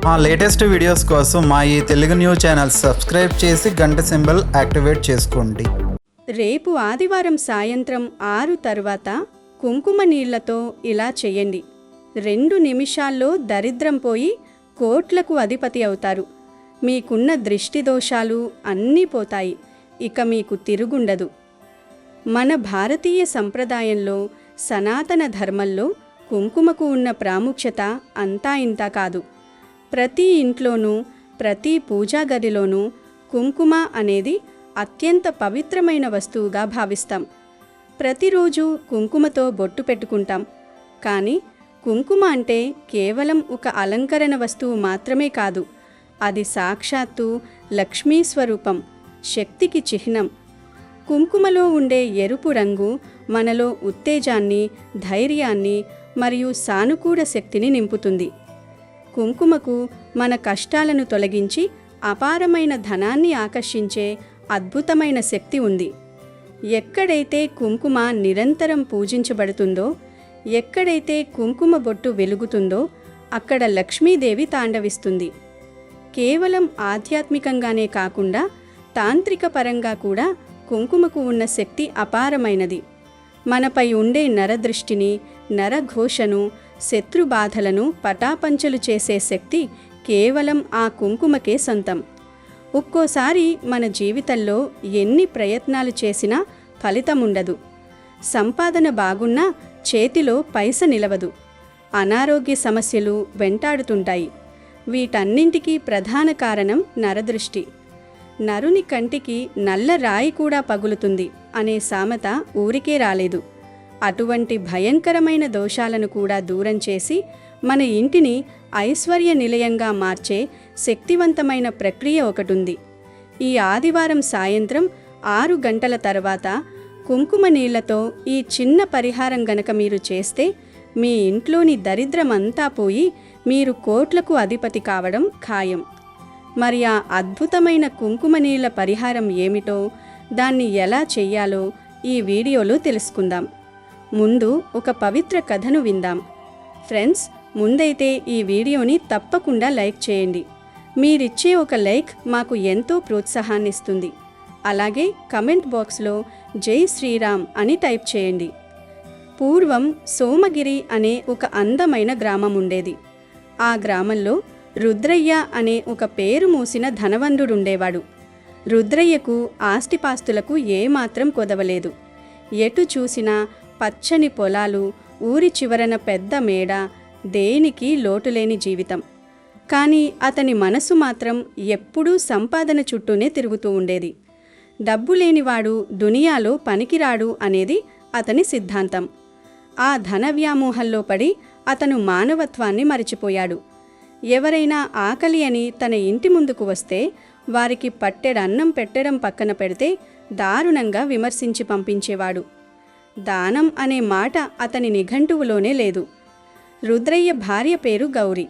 మా latest videos కోసం మా ఈ తెలుగు న్యూస్ ఛానల్ సబ్స్క్రైబ్ చేసి గంట సింబల్ యాక్టివేట్ చేసుకోండి. రేపు ఆదివారం సాయంత్రం 6 తర్వాత కుంకుమ నీళ్లతో ఇలా చేయండి. 2 నిమిషాల్లో దరిద్రం పోయి కోట్లకు అధిపతి అవుతారు. మీకున్న దృష్టి దోషాలు అన్నీ పోతాయి. ఇక మీకు తిరుగుండదు. మన భారతీయ సంప్రదాయంలో, సనాతన ధర్మంలో కుంకుమకు ఉన్న ప్రాముఖ్యత అంతా ఇంతా కాదు. ప్రతి ఇంట్లోనూ, ప్రతి పూజా గదిలోనూ కుంకుమ అనేది అత్యంత పవిత్రమైన వస్తువుగా భావిస్తాం. ప్రతిరోజు కుంకుమతో బొట్టు పెట్టుకుంటాం. కానీ కుంకుమ అంటే కేవలం ఒక అలంకరణ వస్తువు మాత్రమే కాదు. అది సాక్షాత్తు లక్ష్మీ స్వరూపం, శక్తికి చిహ్నం. కుంకుమలో ఉండే ఎరుపు రంగు మనలో ఉత్తేజాన్ని, ధైర్యాన్ని మరియు సానుకూల శక్తిని నింపుతుంది. కుంకుమకు మన కష్టాలను తొలగించి అపారమైన ధనాన్ని ఆకర్షించే అద్భుతమైన శక్తి ఉంది. ఎక్కడైతే కుంకుమ నిరంతరం పూజించబడుతుందో, ఎక్కడైతే కుంకుమ బొట్టు వెలుగుతుందో అక్కడ లక్ష్మీదేవి తాండవిస్తుంది. కేవలం ఆధ్యాత్మికంగానే కాకుండా తాంత్రిక పరంగా కూడా కుంకుమకు ఉన్న శక్తి అపారమైనది. మనపై ఉండే నరదృష్టిని, నరఘోషను, శత్రుబాధలను పటాపంచలు చేసే శక్తి కేవలం ఆ కుంకుమకే సొంతం. ఒక్కోసారి మన జీవితంలో ఎన్ని ప్రయత్నాలు చేసినా ఫలితముండదు. సంపాదన బాగున్నా చేతిలో పైస నిలవదు. అనారోగ్య సమస్యలు వెంటాడుతుంటాయి. వీటన్నింటికీ ప్రధాన కారణం నరదృష్టి. నరుని కంటికి నల్ల రాయి కూడా పగులుతుంది అనే సామెత ఊరికే రాలేదు. అటువంటి భయంకరమైన దోషాలను కూడా దూరం చేసి మన ఇంటిని ఐశ్వర్య నిలయంగా మార్చే శక్తివంతమైన ప్రక్రియ ఒకటుంది. ఈ ఆదివారం సాయంత్రం 6 గంటల తర్వాత కుంకుమ నీళ్లతో ఈ చిన్న పరిహారం గనక మీరు చేస్తే మీ ఇంట్లోని దరిద్రమంతా పోయి మీరు కోట్లకు అధిపతి కావడం ఖాయం. మరి ఆ అద్భుతమైన కుంకుమ నీళ్ల పరిహారం ఏమిటో, దాన్ని ఎలా చెయ్యాలో ఈ వీడియోలో తెలుసుకుందాం. ముందు ఒక పవిత్ర కథను విందాం. ఫ్రెండ్స్, ముందైతే ఈ వీడియోని తప్పకుండా లైక్ చేయండి. మీరిచ్చే ఒక లైక్ మాకు ఎంతో ప్రోత్సాహాన్నిస్తుంది. అలాగే కమెంట్ బాక్స్లో జై శ్రీరామ్ అని టైప్ చేయండి. పూర్వం సోమగిరి అనే ఒక అందమైన గ్రామం ఉండేది. ఆ గ్రామంలో రుద్రయ్య అనే ఒక పేరు మోసిన ధనవంతుడుండేవాడు. రుద్రయ్యకు ఆస్తిపాస్తులకు ఏమాత్రం కొదవలేదు. ఎటు చూసినా పచ్చని పొలాలు, ఊరి చివరన పెద్ద మేడ, దేనికి లోటులేని జీవితం. కానీ అతని మనసు మాత్రం ఎప్పుడూ సంపాదన చుట్టూనే తిరుగుతూ ఉండేది. డబ్బు లేనివాడు దునియాలో పనికిరాడు అనేది అతని సిద్ధాంతం. ఆ ధన వ్యామోహంలో పడి అతను మానవత్వాన్ని మరిచిపోయాడు. ఎవరైనా ఆకలి అని తన ఇంటి ముందుకు వస్తే వారికి పట్టెడన్నం పెట్టడం పక్కన పెడితే దారుణంగా విమర్శించి పంపించేవాడు. దానం అనే మాట అతని నిఘంటువులోనే లేదు. రుద్రయ్య భార్య పేరు గౌరి.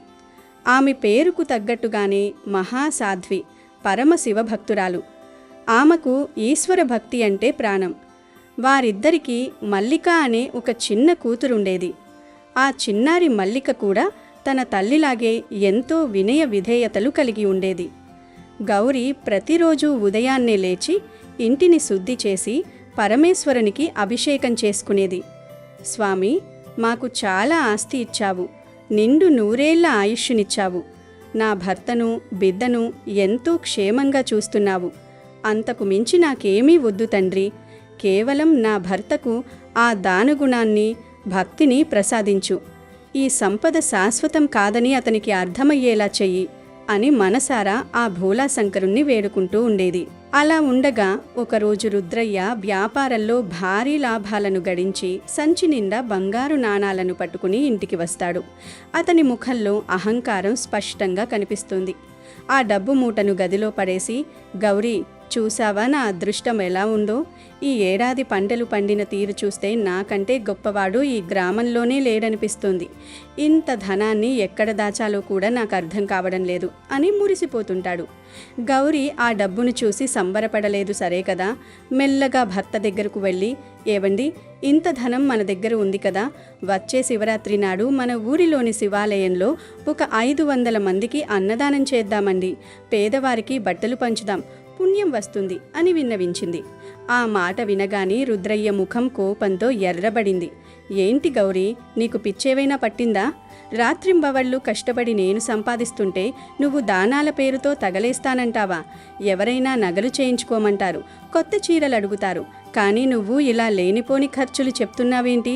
ఆమె పేరుకు తగ్గట్టుగానే మహాసాధ్వి, పరమశివ భక్తురాలు. ఆమెకు ఈశ్వర భక్తి అంటే ప్రాణం. వారిద్దరికీ మల్లిక అనే ఒక చిన్న కూతురుండేది. ఆ చిన్నారి మల్లిక కూడా తన తల్లిలాగే ఎంతో వినయ విధేయతలు కలిగి ఉండేది. గౌరి ప్రతిరోజు ఉదయాన్నే లేచి ఇంటిని శుద్ధి చేసి పరమేశ్వరునికి అభిషేకం చేసుకునేది. స్వామి, మాకు చాలా ఆస్తి ఇచ్చావు, నిండు 100 ఏళ్ల ఆయుష్నిచ్చావు, నా భర్తను, బిడ్డను ఎంతో క్షేమంగా చూస్తున్నావు. అంతకు మించి నాకేమీ వద్దు తండ్రి. కేవలం నా భర్తకు ఆ దానగుణాన్ని, భక్తిని ప్రసాదించు. ఈ సంపద శాశ్వతం కాదని అతనికి అర్థమయ్యేలా చెయ్యి అని మనసారా ఆ భోలాశంకరుణ్ణి వేడుకుంటూ ఉండేది. అలా ఉండగా ఒకరోజు రుద్రయ్య వ్యాపారంలో భారీ లాభాలను గడించి సంచి నిండా బంగారు నాణాలను పట్టుకుని ఇంటికి వస్తాడు. అతని ముఖంలో అహంకారం స్పష్టంగా కనిపిస్తుంది. ఆ డబ్బు మూటను గదిలో పడేసి, గౌరీ, చూసావా నా అదృష్టం ఎలా ఉందో? ఈ ఏడాది పంటలు పండిన తీరు చూస్తే నాకంటే గొప్పవాడు ఈ గ్రామంలోనే లేడనిపిస్తుంది. ఇంత ధనాన్ని ఎక్కడ దాచాలో కూడా నాకు అర్థం కావడం లేదు అని మురిసిపోతుంటాడు. గౌరి ఆ డబ్బును చూసి సంబరపడలేదు సరే కదా. మెల్లగా భర్త దగ్గరకు వెళ్ళి, ఏవండి, ఇంత ధనం మన దగ్గర ఉంది కదా, వచ్చే శివరాత్రి నాడు మన ఊరిలోని శివాలయంలో ఒక 500 మందికి అన్నదానం చేద్దామండి. పేదవారికి బట్టలు పంచుదాం, పుణ్యం వస్తుంది అని విన్నవించింది. ఆ మాట వినగానే రుద్రయ్య ముఖం కోపంతో ఎర్రబడింది. ఏంటి గౌరీ, నీకు పిచ్చేవైనా పట్టిందా? రాత్రింబవళ్ళు కష్టపడి నేను సంపాదిస్తుంటే నువ్వు దానాల పేరుతో తగలేస్తానంటావా? ఎవరైనా నగలు చేయించుకోమంటారు, కొత్త చీరలు అడుగుతారు, కానీ నువ్వు ఇలా లేనిపోని ఖర్చులు చెప్తున్నావేంటి?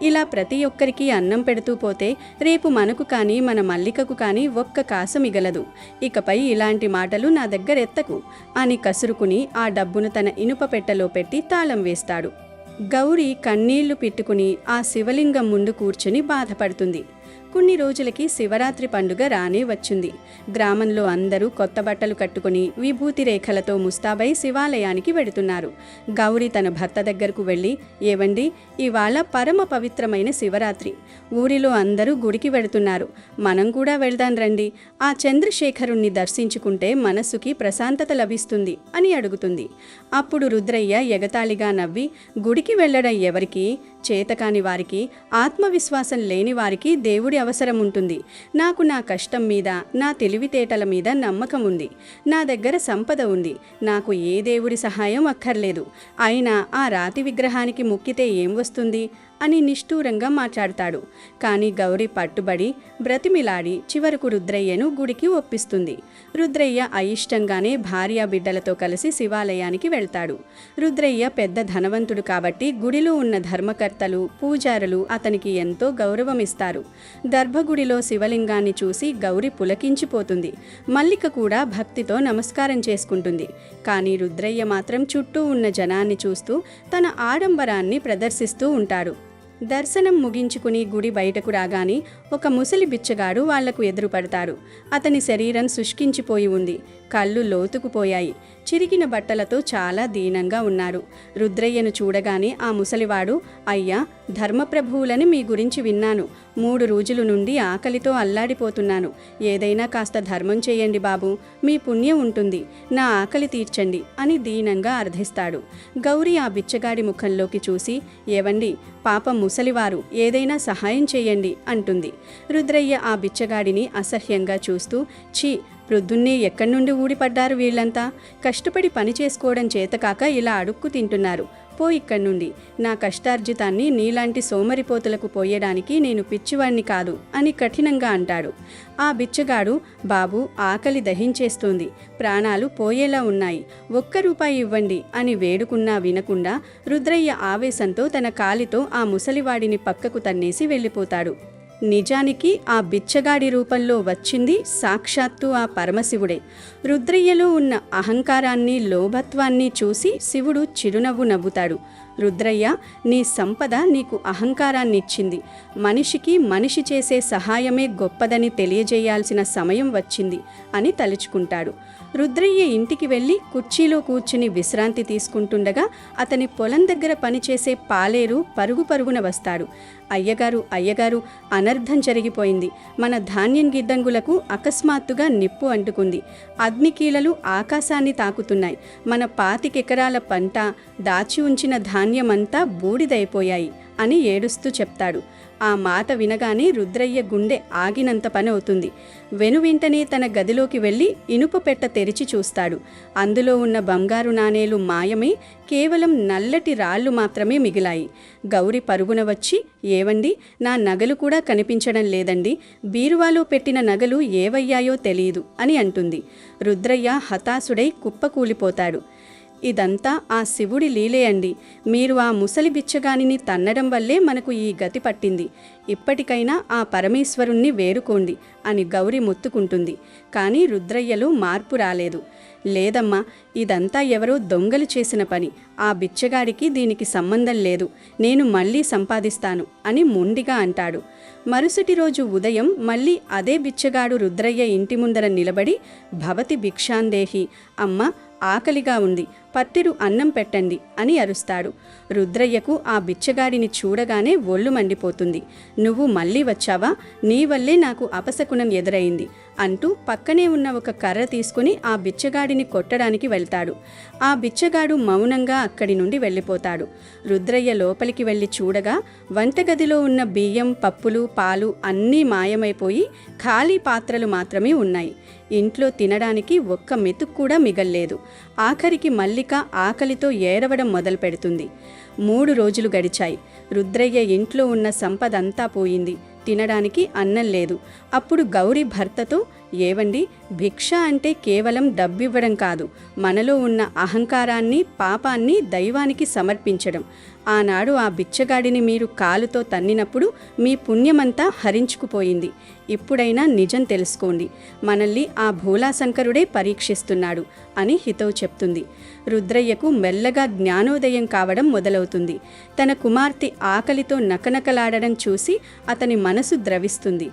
ఇలా ప్రతి ఒక్కరికి అన్నం పెడుతూ పోతే రేపు మనకు కానీ మన మల్లికకు కానీ ఒక్క కాసు మిగలదు. ఇకపై ఇలాంటి మాటలు నా దగ్గర ఎత్తకు అని కసురుకుని ఆ డబ్బును తన ఇనుప పెట్టెలో పెట్టి తాళం వేస్తాడు. గౌరి కన్నీళ్లు పెట్టుకుని ఆ శివలింగం ముందు కూర్చుని బాధపడుతుంది. కొన్ని రోజులకి శివరాత్రి పండుగ రానే వచ్చింది. గ్రామంలో అందరూ కొత్త బట్టలు కట్టుకుని విభూతి రేఖలతో ముస్తాబై శివాలయానికి వెడుతున్నారు. గౌరి తన భర్త దగ్గరకు వెళ్ళి, ఏవండి, ఇవాళ పరమ పవిత్రమైన శివరాత్రి. ఊరిలో అందరూ గుడికి వెడుతున్నారు, మనం కూడా వెళ్దాం రండి. ఆ చంద్రశేఖరుణ్ణి దర్శించుకుంటే మనస్సుకి ప్రశాంతత లభిస్తుంది అని అడుగుతుంది. అప్పుడు రుద్రయ్య ఎగతాళిగా నవ్వి, గుడికి వెళ్ళడం ఎవరికి? చేతకాని వారికి, ఆత్మవిశ్వాసం లేని వారికి దేవుడి అవసరం ఉంటుంది. నాకు నా కష్టం మీద, నా తెలివితేటల మీద నమ్మకం ఉంది. నా దగ్గర సంపద ఉంది. నాకు ఏ దేవుడి సహాయం అక్కర్లేదు. అయినా ఆ రాతి విగ్రహానికి మొక్కితే ఏం వస్తుంది అని నిష్ఠూరంగా మాట్లాడతాడు. కానీ గౌరి పట్టుబడి బ్రతిమిలాడి చివరకు రుద్రయ్యను గుడికి ఒప్పిస్తుంది. రుద్రయ్య అయిష్టంగానే భార్యా బిడ్డలతో కలిసి శివాలయానికి వెళ్తాడు. రుద్రయ్య పెద్ద ధనవంతుడు కాబట్టి గుడిలో ఉన్న ధర్మకర్తలు, పూజారులు అతనికి ఎంతో గౌరవమిస్తారు. గర్భగుడిలో శివలింగాన్ని చూసి గౌరి పులకించిపోతుంది. మల్లిక కూడా భక్తితో నమస్కారం చేసుకుంటుంది. కానీ రుద్రయ్య మాత్రం చుట్టూ ఉన్న జనాన్ని చూస్తూ తన ఆడంబరాన్ని ప్రదర్శిస్తూ ఉంటాడు. దర్శనం ముగించుకుని గుడి బయటకు రాగానే ఒక ముసలి బిచ్చగాడు వాళ్లకు ఎదురుపడతాడు. అతని శరీరం శుష్కించిపోయి ఉంది. కళ్ళు లోతుకుపోయాయి. చిరిగిన బట్టలతో చాలా దీనంగా ఉన్నారు. రుద్రయ్యను చూడగానే ఆ ముసలివాడు, అయ్యా, ధర్మప్రభువులని మీ గురించి విన్నాను. 3 రోజుల నుండి ఆకలితో అల్లాడిపోతున్నాను. ఏదైనా కాస్త ధర్మం చేయండి బాబు, మీ పుణ్యం ఉంటుంది, నా ఆకలి తీర్చండి అని దీనంగా అర్థిస్తాడు. గౌరి ఆ బిచ్చగాడి ముఖంలోకి చూసి, ఏవండి, పాపం ముసలివారు, ఏదైనా సహాయం చేయండి అంటుంది. రుద్రయ్య ఆ బిచ్చగాడిని అసహ్యంగా చూస్తూ, ఛీ, ప్రొద్దున్నే ఎక్కడి నుండి ఊడిపడ్డారు వీళ్ళంతా? కష్టపడి పని చేసుకోవడం చేతకాక ఇలా అడుక్కు తింటున్నారు. పో ఇక్కడి నుండి. నా కష్టార్జితాన్ని నీలాంటి సోమరిపోతులకు పోయడానికి నేను పిచ్చివాణ్ణి కాదు అని కఠినంగా అంటాడు. ఆ బిచ్చగాడు, బాబు, ఆకలి దహించేస్తుంది, ప్రాణాలు పోయేలా ఉన్నాయి, ₹1 ఇవ్వండి అని వేడుకున్నా వినకుండా రుద్రయ్య ఆవేశంతో తన కాలితో ఆ ముసలివాడిని పక్కకు తన్నేసి వెళ్ళిపోతాడు. నిజానికి ఆ బిచ్చగాడి రూపంలో వచ్చింది సాక్షాత్తు ఆ పరమశివుడే. రుద్రయ్యలో ఉన్న అహంకారాన్ని, లోభత్వాన్ని చూసి శివుడు చిరునవ్వు నవ్వుతాడు. రుద్రయ్య, నీ సంపద నీకు అహంకారాన్ని ఇచ్చింది. మనిషికి మనిషి చేసే సహాయమే గొప్పదని తెలియజేయాల్సిన సమయం వచ్చింది అని తలుచుకుంటాడు. రుద్రయ్య ఇంటికి వెళ్ళి కుర్చీలో కూర్చుని విశ్రాంతి తీసుకుంటుండగా అతని పొలం దగ్గర పనిచేసే పాలేరు పరుగు పరుగున వస్తాడు. అయ్యగారు, అయ్యగారు, అనర్థం జరిగిపోయింది. మన ధాన్యం గిడ్డంగులకు అకస్మాత్తుగా నిప్పు అంటుకుంది. అగ్నికీలలు ఆకాశాన్ని తాకుతున్నాయి. మన 25 ఎకరాల పంట, దాచి ఉంచిన ధాన్యమంతా బూడిదైపోయాయి అని ఏడుస్తూ చెప్తాడు. ఆ మాట వినగానే రుద్రయ్య గుండె ఆగినంత పని అవుతుంది. వెనువెంటనే తన గదిలోకి వెళ్ళి ఇనుప పెట్టె తెరిచి చూస్తాడు. అందులో ఉన్న బంగారు నాణేలు మాయమై కేవలం నల్లటి రాళ్ళు మాత్రమే మిగిలాయి. గౌరి పరుగున వచ్చి, ఏవండి, నా నగలు కూడా కనిపించడం లేదండి, బీరువాలో పెట్టిన నగలు ఏవయ్యాయో తెలియదు అని అంటుంది. రుద్రయ్య హతాశుడై కుప్పకూలిపోతాడు. ఇదంతా ఆ శివుడి లీలే అండి. మీరు ఆ ముసలి బిచ్చగానిని తన్నడం వల్లే మనకు ఈ గతి పట్టింది. ఇప్పటికైనా ఆ పరమేశ్వరుణ్ణి వేడుకోండి అని గౌరి మొత్తుకుంటుంది. కానీ రుద్రయ్యలో మార్పు రాలేదు. లేదమ్మా, ఇదంతా ఎవరో దొంగలు చేసిన పని. ఆ బిచ్చగాడికి దీనికి సంబంధం లేదు. నేను మళ్ళీ సంపాదిస్తాను అని మొండిగా అంటాడు. మరుసటి రోజు ఉదయం మళ్ళీ అదే బిచ్చగాడు రుద్రయ్య ఇంటి ముందర నిలబడి, భవతి భిక్షాందేహి, అమ్మ, ఆకలిగా ఉంది, పట్టిరు అన్నం పెట్టండి అని అరుస్తాడు. రుద్రయ్యకు ఆ బిచ్చగాడిని చూడగానే ఒళ్ళు మండిపోతుంది. నువ్వు మళ్ళీ వచ్చావా? నీ వల్లే నాకు అపశకునం ఎదురైంది అంటూ పక్కనే ఉన్న ఒక కర్ర తీసుకుని ఆ బిచ్చగాడిని కొట్టడానికి వెళ్తాడు. ఆ బిచ్చగాడు మౌనంగా అక్కడి నుండి వెళ్ళిపోతాడు. రుద్రయ్య లోపలికి వెళ్ళి చూడగా వంటగదిలో ఉన్న బియ్యం, పప్పులు, పాలు అన్నీ మాయమైపోయి ఖాళీ పాత్రలు మాత్రమే ఉన్నాయి. ఇంట్లో తినడానికి ఒక్క మెతుకు కూడా మిగల్లేదు. ఆఖరికి మల్లిక ఆకలితో ఏడవడం మొదలు పెడుతుంది. 3 రోజులు గడిచాయి. రుద్రయ్య ఇంట్లో ఉన్న సంపదంతా పోయింది. తినడానికి అన్నం లేదు. అప్పుడు గౌరీ భర్తతో, ఏవండి, భిక్ష అంటే కేవలం డబ్బివ్వడం కాదు, మనలో ఉన్న అహంకారాన్ని, పాపాన్ని దైవానికి సమర్పించడం. ఆనాడు ఆ బిచ్చగాడిని మీరు కాలుతో తన్నినప్పుడు మీ పుణ్యమంతా హరించుకుపోయింది. ఇప్పుడైనా నిజం తెలుసుకోండి, మనల్ని ఆ భోలాశంకరుడే పరీక్షిస్తున్నాడు అని హితవు చెప్తుంది. రుద్రయ్యకు మెల్లగా జ్ఞానోదయం కావడం మొదలవుతుంది. తన కుమార్తె ఆకలితో నకనకలాడడం చూసి అతని మనసు ద్రవిస్తుంది.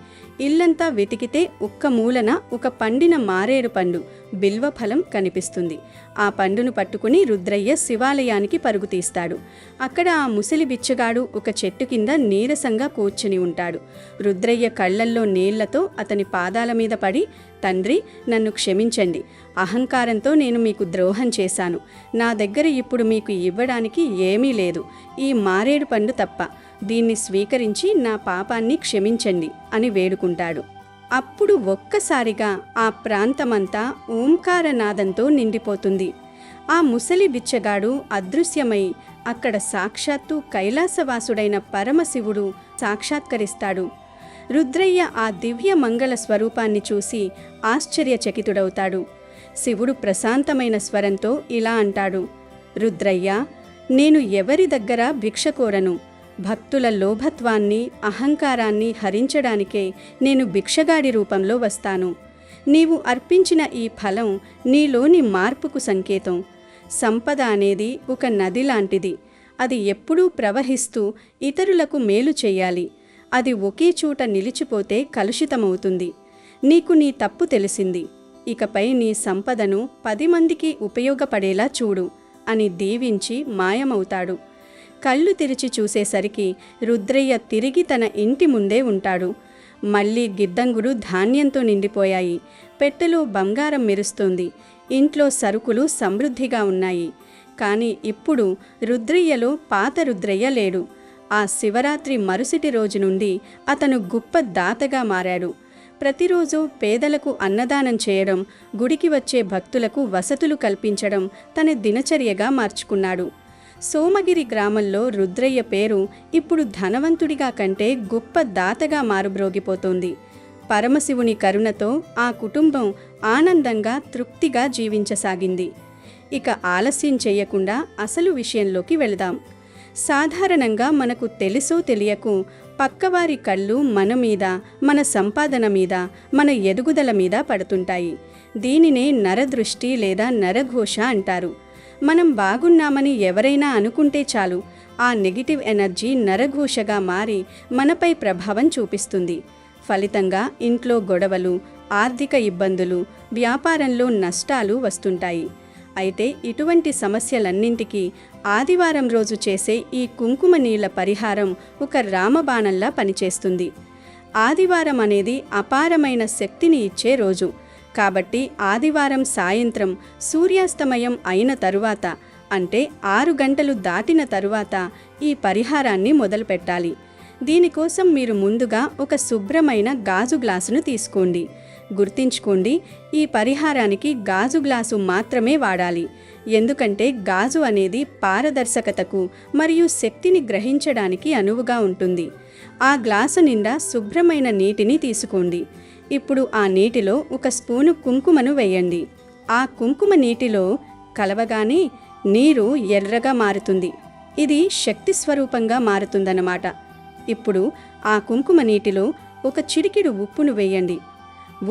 ఇల్లంతా వెతికితే ఒక్క మూలన ఒక పండిన మారేడు పండు, బిల్వఫలం కనిపిస్తుంది. ఆ పండును పట్టుకుని రుద్రయ్య శివాలయానికి పరుగు తీస్తాడు. అక్కడ ఆ ముసలి బిచ్చగాడు ఒక చెట్టు కింద నీరసంగా కూర్చుని ఉంటాడు. రుద్రయ్య కళ్ళల్లో నీళ్లతో అతని పాదాల మీద పడి, తండ్రి, నన్ను క్షమించండి. అహంకారంతో నేను మీకు ద్రోహం చేశాను. నా దగ్గర ఇప్పుడు మీకు ఇవ్వడానికి ఏమీ లేదు, ఈ మారేడు పండు తప్ప. దీన్ని స్వీకరించి నా పాపాన్ని క్షమించండి అని వేడుకుంటాడు. అప్పుడు ఒక్కసారిగా ఆ ప్రాంతమంతా ఓంకారనాదంతో నిండిపోతుంది. ఆ ముసలి బిచ్చగాడు అదృశ్యమై అక్కడ సాక్షాత్తు కైలాసవాసుడైన పరమశివుడు సాక్షాత్కరిస్తాడు. రుద్రయ్య ఆ దివ్య మంగళ స్వరూపాన్ని చూసి ఆశ్చర్యచకితుడవుతాడు. శివుడు ప్రశాంతమైన స్వరంతో ఇలా అంటాడు, రుద్రయ్య, నేను ఎవరి దగ్గర భిక్ష కోరను. భక్తుల లోభత్వాన్ని, అహంకారాన్ని హరించడానికే నేను భిక్షగాడి రూపంలో వస్తాను. నీవు అర్పించిన ఈ ఫలం నీలోని మార్పుకు సంకేతం. సంపద అనేది ఒక నది లాంటిది. అది ఎప్పుడూ ప్రవహిస్తూ ఇతరులకు మేలు చేయాలి. అది ఒకే చోట నిలిచిపోతే కలుషితమవుతుంది. నీకు నీ తప్పు తెలిసింది. ఇకపై నీ సంపదను 10 మందికి ఉపయోగపడేలా చూడు అని దీవించి మాయమవుతాడు. కళ్ళు తెరిచి చూసేసరికి రుద్రయ్య తిరిగి తన ఇంటి ముందే ఉంటాడు. మళ్ళీ గిడ్డంగులు ధాన్యంతో నిండిపోయాయి. పెట్టెలో బంగారం మెరుస్తోంది. ఇంట్లో సరుకులు సమృద్ధిగా ఉన్నాయి. కానీ ఇప్పుడు రుద్రయ్యలో పాత రుద్రయ్య లేడు. ఆ శివరాత్రి మరుసటి రోజు నుండి అతను గొప్ప దాతగా మారాడు. ప్రతిరోజు పేదలకు అన్నదానం చేయడం, గుడికి వచ్చే భక్తులకు వసతులు కల్పించడం తన దినచర్యగా మార్చుకున్నాడు. సోమగిరి గ్రామంలో రుద్రయ్య పేరు ఇప్పుడు ధనవంతుడిగా కంటే గొప్ప దాతగా మారుబ్రోగిపోతోంది. పరమశివుని కరుణతో ఆ కుటుంబం ఆనందంగా, తృప్తిగా జీవించసాగింది. ఇక ఆలస్యం చేయకుండా అసలు విషయంలోకి వెళదాం. సాధారణంగా మనకు తెలుసో తెలియకు పక్కవారి కళ్ళు మన మీద, మన సంపాదన మీద, మన ఎదుగుదల మీద పడుతుంటాయి. దీనినే నరదృష్టి లేదా నరఘోష అంటారు. మనం బాగున్నామని ఎవరైనా అనుకుంటే చాలు, ఆ నెగిటివ్ ఎనర్జీ నరఘోషగా మారి మనపై ప్రభావం చూపిస్తుంది. ఫలితంగా ఇంట్లో గొడవలు, ఆర్థిక ఇబ్బందులు, వ్యాపారంలో నష్టాలు వస్తుంటాయి. అయితే ఇటువంటి సమస్యలన్నింటికీ ఆదివారం రోజు చేసే ఈ కుంకుమ నీళ్ల పరిహారం ఒక రామబాణంలా పనిచేస్తుంది. ఆదివారం అనేది అపారమైన శక్తిని ఇచ్చే రోజు. కాబట్టి ఆదివారం సాయంత్రం సూర్యాస్తమయం అయిన తరువాత, అంటే 6 గంటలు దాటిన తరువాత ఈ పరిహారాన్ని మొదలుపెట్టాలి. దీనికోసం మీరు ముందుగా ఒక శుభ్రమైన గాజు గ్లాసును తీసుకోండి. గుర్తించుకోండి, ఈ పరిహారానికి గాజు గ్లాసు మాత్రమే వాడాలి. ఎందుకంటే గాజు అనేది పారదర్శకతకు మరియు శక్తిని గ్రహించడానికి అనువుగా ఉంటుంది. ఆ గ్లాసు నిండా శుభ్రమైన నీటిని తీసుకోండి. ఇప్పుడు ఆ నీటిలో 1 స్పూను కుంకుమను వేయండి. ఆ కుంకుమ నీటిలో కలవగానే నీరు ఎర్రగా మారుతుంది. ఇది శక్తి స్వరూపంగా మారుతుందన్నమాట. ఇప్పుడు ఆ కుంకుమ నీటిలో 1 చిటికెడు ఉప్పును వేయండి.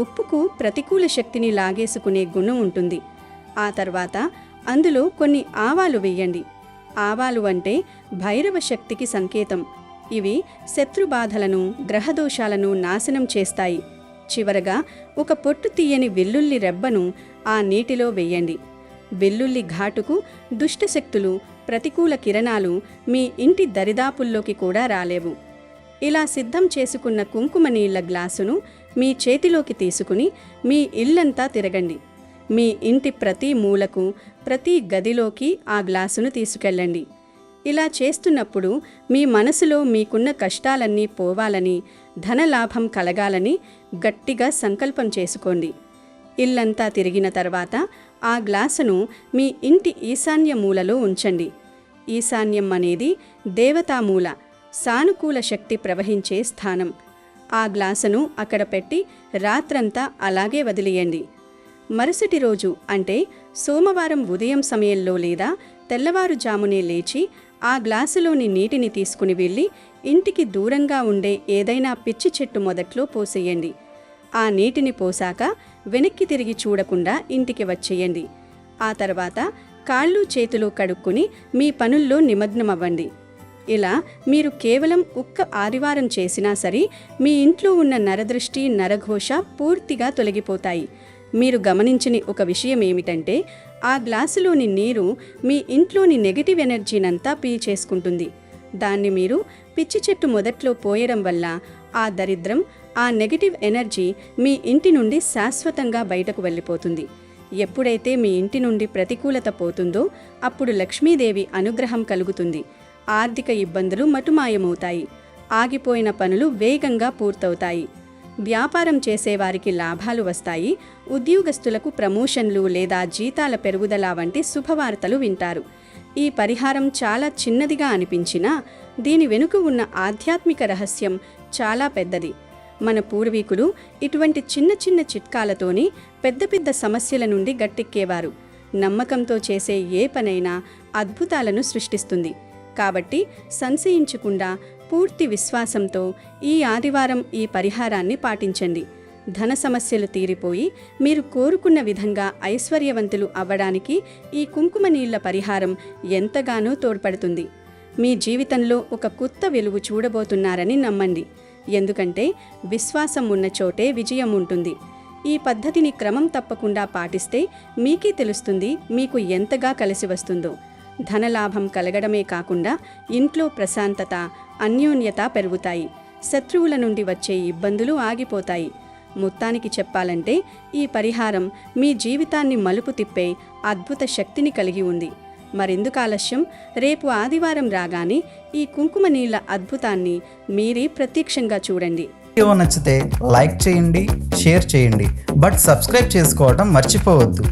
ఉప్పుకు ప్రతికూల శక్తిని లాగేసుకునే గుణం ఉంటుంది. ఆ తర్వాత అందులో కొన్ని ఆవాలు వేయండి. ఆవాలు అంటే భైరవ శక్తికి సంకేతం. ఇవి శత్రుబాధలను, గ్రహదోషాలను నాశనం చేస్తాయి. చివరగా 1 పొట్టు తీయని వెల్లుల్లి రెబ్బను ఆ నీటిలో వేయండి. వెల్లుల్లి ఘాటుకు దుష్టశక్తులు, ప్రతికూల కిరణాలు మీ ఇంటి దరిదాపుల్లోకి కూడా రాలేవు. ఇలా సిద్ధం చేసుకున్న కుంకుమ నీళ్ల గ్లాసును మీ చేతిలోకి తీసుకుని మీ ఇల్లంతా తిరగండి. మీ ఇంటి ప్రతి మూలకు, ప్రతి గదిలోకి ఆ గ్లాసును తీసుకెళ్ళండి. ఇలా చేస్తున్నప్పుడు మీ మనసులో మీకున్న కష్టాలన్నీ పోవాలని, ధనలాభం కలగాలని గట్టిగా సంకల్పం చేసుకోండి. ఇల్లంతా తిరిగిన తర్వాత ఆ గ్లాసును మీ ఇంటి ఈశాన్య మూలలో ఉంచండి. ఈశాన్యం అనేది దేవతామూల, సానుకూల శక్తి ప్రవహించే స్థానం. ఆ గ్లాసును అక్కడ పెట్టి రాత్రంతా అలాగే వదిలేయండి. మరుసటి రోజు అంటే సోమవారం ఉదయం సమయంలో లేదా తెల్లవారుజామునే లేచి ఆ గ్లాసులోని నీటిని తీసుకుని వెళ్ళి ఇంటికి దూరంగా ఉండే ఏదైనా పిచ్చి చెట్టు మొదట్లో పోసేయండి. ఆ నీటిని పోసాక వెనక్కి తిరిగి చూడకుండా ఇంటికి వచ్చేయండి. ఆ తర్వాత కాళ్ళు చేతులు కడుక్కుని మీ పనుల్లో నిమగ్నమవ్వండి. ఇలా మీరు కేవలం ఒక్క ఆదివారం చేసినా సరే మీ ఇంట్లో ఉన్న నరదృష్టి, నరఘోష పూర్తిగా తొలగిపోతాయి. మీరు గమనించని ఒక విషయం ఏమిటంటే ఆ గ్లాసులోని నీరు మీ ఇంట్లోని నెగటివ్ ఎనర్జీనంతా పీల్చేసుకుంటుంది. దాన్ని మీరు పిచ్చి చెట్టు మొదట్లో పోయడం వల్ల ఆ దరిద్రం, ఆ నెగటివ్ ఎనర్జీ మీ ఇంటి నుండి శాశ్వతంగా బయటకు వెళ్ళిపోతుంది. ఎప్పుడైతే మీ ఇంటి నుండి ప్రతికూలత పోతుందో అప్పుడు లక్ష్మీదేవి అనుగ్రహం కలుగుతుంది. ఆర్థిక ఇబ్బందులు మటుమాయమవుతాయి. ఆగిపోయిన పనులు వేగంగా పూర్తవుతాయి. వ్యాపారం చేసేవారికి లాభాలు వస్తాయి. ఉద్యోగస్తులకు ప్రమోషన్లు లేదా జీతాల పెరుగుదల వంటి శుభవార్తలు వింటారు. ఈ పరిహారం చాలా చిన్నదిగా అనిపించినా దీని వెనుక ఉన్న ఆధ్యాత్మిక రహస్యం చాలా పెద్దది. మన పూర్వీకులు ఇటువంటి చిన్న చిన్న చిట్కాలతోని పెద్ద పెద్ద సమస్యల నుండి గట్టెక్కేవారు. నమ్మకంతో చేసే ఏ పనైనా అద్భుతాలను సృష్టిస్తుంది. కాబట్టి సంశయించకుండా పూర్తి విశ్వాసంతో ఈ ఆదివారం ఈ పరిహారాన్ని పాటించండి. ధన సమస్యలు తీరిపోయి మీరు కోరుకున్న విధంగా ఐశ్వర్యవంతులు అవ్వడానికి ఈ కుంకుమ నీళ్ల పరిహారం ఎంతగానో తోడ్పడుతుంది. మీ జీవితంలో ఒక కొత్త వెలుగు చూడబోతున్నారని నమ్మండి. ఎందుకంటే విశ్వాసం ఉన్న చోటే విజయం ఉంటుంది. ఈ పద్ధతిని క్రమం తప్పకుండా పాటిస్తే మీకే తెలుస్తుంది మీకు ఎంతగా కలిసి వస్తుందో. ధనలాభం కలగడమే కాకుండా ఇంట్లో ప్రశాంతత, అన్యోన్యత పెరుగుతాయి. శత్రువుల నుండి వచ్చే ఇబ్బందులు ఆగిపోతాయి. మొత్తానికి చెప్పాలంటే ఈ పరిహారం మీ జీవితాన్ని మలుపు తిప్పే అద్భుత శక్తిని కలిగి ఉంది. మరెందుకు ఆలస్యం? రేపు ఆదివారం రాగానే ఈ కుంకుమ నీళ్ల అద్భుతాన్ని మీరే ప్రత్యక్షంగా చూడండి. వీడియో నచ్చితే లైక్ చేయండి, షేర్ చేయండి, బట్ సబ్స్క్రైబ్ చేసుకోవడం మర్చిపోవద్దు.